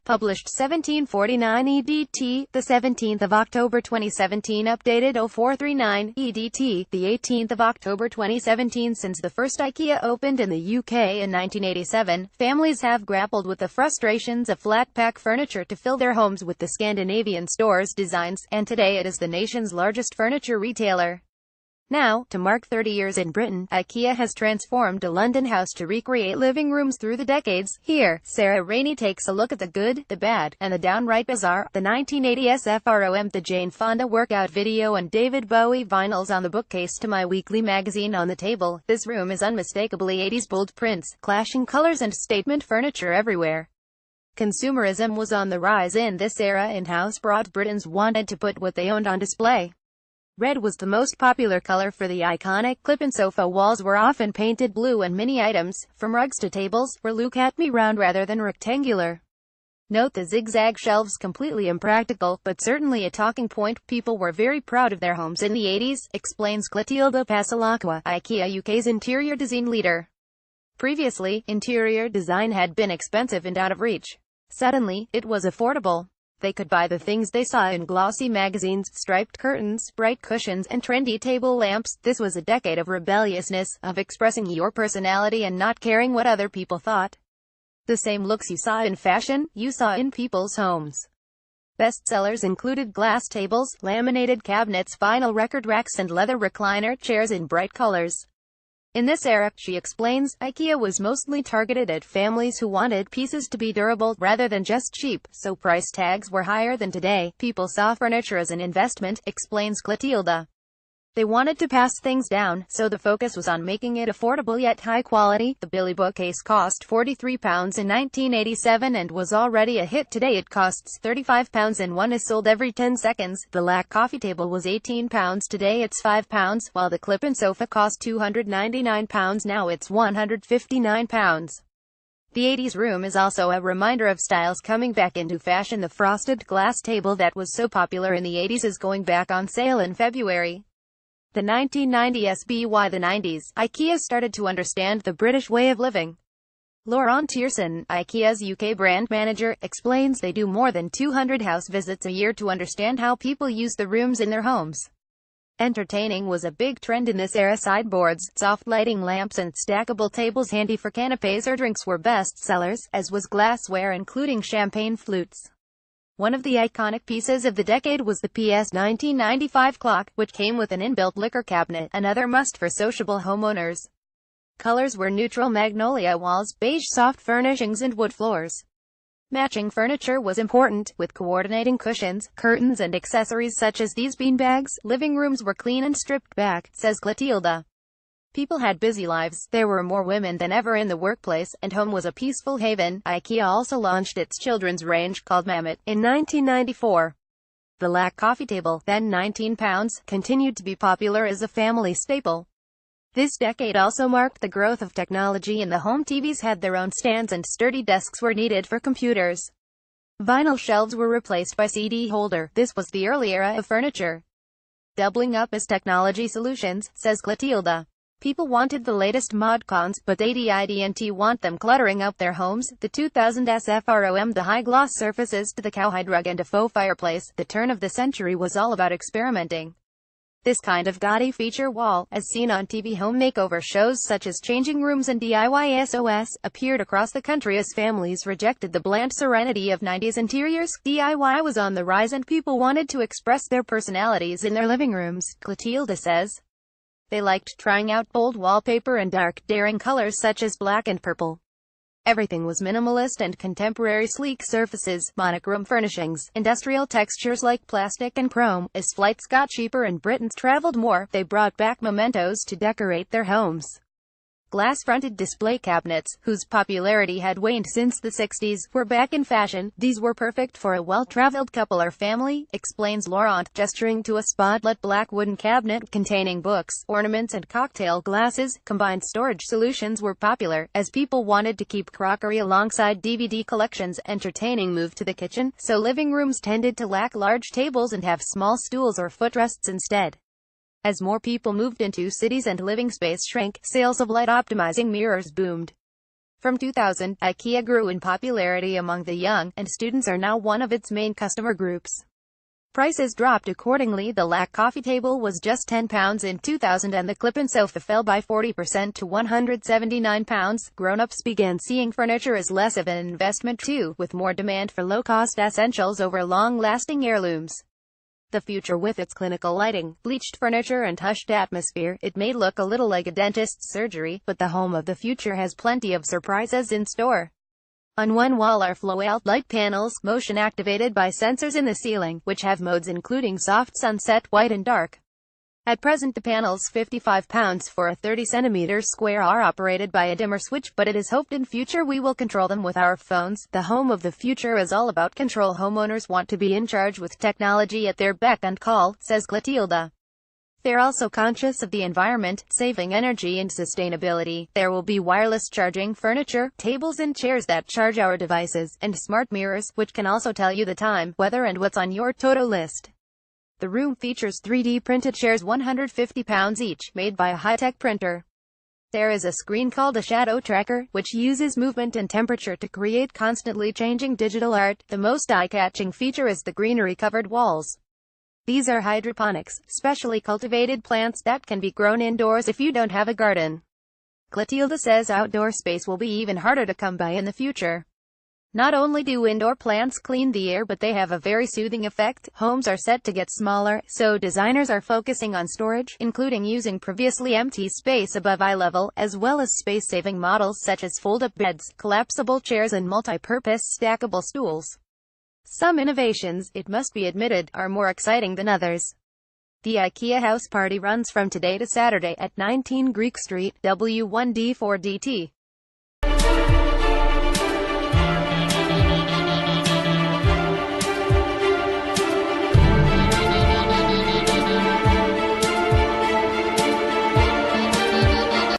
Published 1749 EDT, the 17th of October 2017. Updated 0439 EDT, the 18th of October 2017. Since the first Ikea opened in the UK in 1987, families have grappled with the frustrations of flat-pack furniture to fill their homes with the Scandinavian store's designs, and today it is the nation's largest furniture retailer. Now, to mark 30 years in Britain, Ikea has transformed a London house to recreate living rooms through the decades. Here, Sarah Rainey takes a look at the good, the bad, and the downright bizarre. The 1980 SFROM, the Jane Fonda workout video, and David Bowie vinyls on the bookcase to my weekly magazine on the table. This room is unmistakably 80s bold prints, clashing colors and statement furniture everywhere. Consumerism was on the rise in this era, and house Britons wanted to put what they owned on display. Red was the most popular color for the iconic clip-in sofa. Walls were often painted blue, and many items, from rugs to tables, were look at me round rather than rectangular. Note the zigzag shelves, completely impractical, but certainly a talking point. People were very proud of their homes in the 80s, explains Clotilde Pasalacqua, Ikea UK's interior design leader. Previously, interior design had been expensive and out of reach. Suddenly, it was affordable. They could buy the things they saw in glossy magazines: striped curtains, bright cushions, and trendy table lamps. This was a decade of rebelliousness, of expressing your personality and not caring what other people thought. The same looks you saw in fashion, you saw in people's homes. Bestsellers included glass tables, laminated cabinets, vinyl record racks, and leather recliner chairs in bright colors. In this era, she explains, Ikea was mostly targeted at families who wanted pieces to be durable, rather than just cheap, so price tags were higher than today. People saw furniture as an investment, explains Clotilde. They wanted to pass things down, so the focus was on making it affordable yet high quality. The Billy bookcase cost £43 in 1987 and was already a hit. Today it costs £35 and one is sold every 10 seconds. The Lack coffee table was £18, today it's £5, while the clip-in sofa cost £299, now it's £159. The 80s room is also a reminder of styles coming back into fashion. The frosted glass table that was so popular in the 80s is going back on sale in February. The 1990s by the 90s, Ikea started to understand the British way of living. Laurent Tierson, Ikea's UK brand manager, explains they do more than 200 house visits a year to understand how people use the rooms in their homes. Entertaining was a big trend in this era. Sideboards, soft lighting lamps, and stackable tables handy for canapes or drinks were best sellers, as was glassware including champagne flutes. One of the iconic pieces of the decade was the PS 1995 clock, which came with an inbuilt liquor cabinet, another must for sociable homeowners. Colors were neutral magnolia walls, beige soft furnishings, and wood floors. Matching furniture was important, with coordinating cushions, curtains, and accessories such as these beanbags. Living rooms were clean and stripped back, says Clotilde. People had busy lives, there were more women than ever in the workplace, and home was a peaceful haven. Ikea also launched its children's range, called Mammoth, in 1994. The Lack coffee table, then £19, continued to be popular as a family staple. This decade also marked the growth of technology in the home. TVs had their own stands and sturdy desks were needed for computers. Vinyl shelves were replaced by CD holder. This was the early era of furniture doubling up as technology solutions, says Clotilde. People wanted the latest modcons, but they didn't want them cluttering up their homes. The 2000 SFROM, the high-gloss surfaces to the cowhide rug and a faux fireplace. The turn of the century was all about experimenting. This kind of gaudy feature wall, as seen on TV home makeover shows such as Changing Rooms and DIY SOS, appeared across the country as families rejected the bland serenity of 90s interiors. DIY was on the rise and people wanted to express their personalities in their living rooms, Clotilde says. They liked trying out bold wallpaper and dark, daring colors such as black and purple. Everything was minimalist and contemporary: sleek surfaces, monochrome furnishings, industrial textures like plastic and chrome. As flights got cheaper and Britons traveled more, they brought back mementos to decorate their homes. Glass-fronted display cabinets, whose popularity had waned since the 60s, were back in fashion. These were perfect for a well-traveled couple or family, explains Laurent, gesturing to a spotlit black wooden cabinet containing books, ornaments, and cocktail glasses. Combined storage solutions were popular, as people wanted to keep crockery alongside DVD collections. Entertaining moved to the kitchen, so living rooms tended to lack large tables and have small stools or footrests instead. As more people moved into cities and living space shrank, sales of light-optimizing mirrors boomed. From 2000, Ikea grew in popularity among the young, and students are now one of its main customer groups. Prices dropped accordingly. The Lack coffee table was just £10 in 2000 and the clip-in sofa fell by 40% to £179. Grown-ups began seeing furniture as less of an investment too, with more demand for low-cost essentials over long-lasting heirlooms. The future, with its clinical lighting, bleached furniture and hushed atmosphere, it may look a little like a dentist's surgery, but the home of the future has plenty of surprises in store. On one wall are flow-out light panels, motion-activated by sensors in the ceiling, which have modes including soft, sunset, white and dark. At present the panels, £55 for a 30cm square, are operated by a dimmer switch, but it is hoped in future we will control them with our phones. The home of the future is all about control. Homeowners want to be in charge with technology at their beck and call, says Clotilda. They're also conscious of the environment, saving energy and sustainability. There will be wireless charging, furniture, tables and chairs that charge our devices, and smart mirrors, which can also tell you the time, weather and what's on your to-do list. The room features 3D printed chairs, £150 each, made by a high-tech printer. There is a screen called a shadow tracker, which uses movement and temperature to create constantly changing digital art. The most eye-catching feature is the greenery-covered walls. These are hydroponics, specially cultivated plants that can be grown indoors if you don't have a garden. Clotilda says outdoor space will be even harder to come by in the future. Not only do indoor plants clean the air, but they have a very soothing effect. Homes are set to get smaller, so designers are focusing on storage, including using previously empty space above eye level, as well as space-saving models such as fold-up beds, collapsible chairs and multi-purpose stackable stools. Some innovations, it must be admitted, are more exciting than others. The IKEA house party runs from today to Saturday at 19 Greek Street, W1D4DT.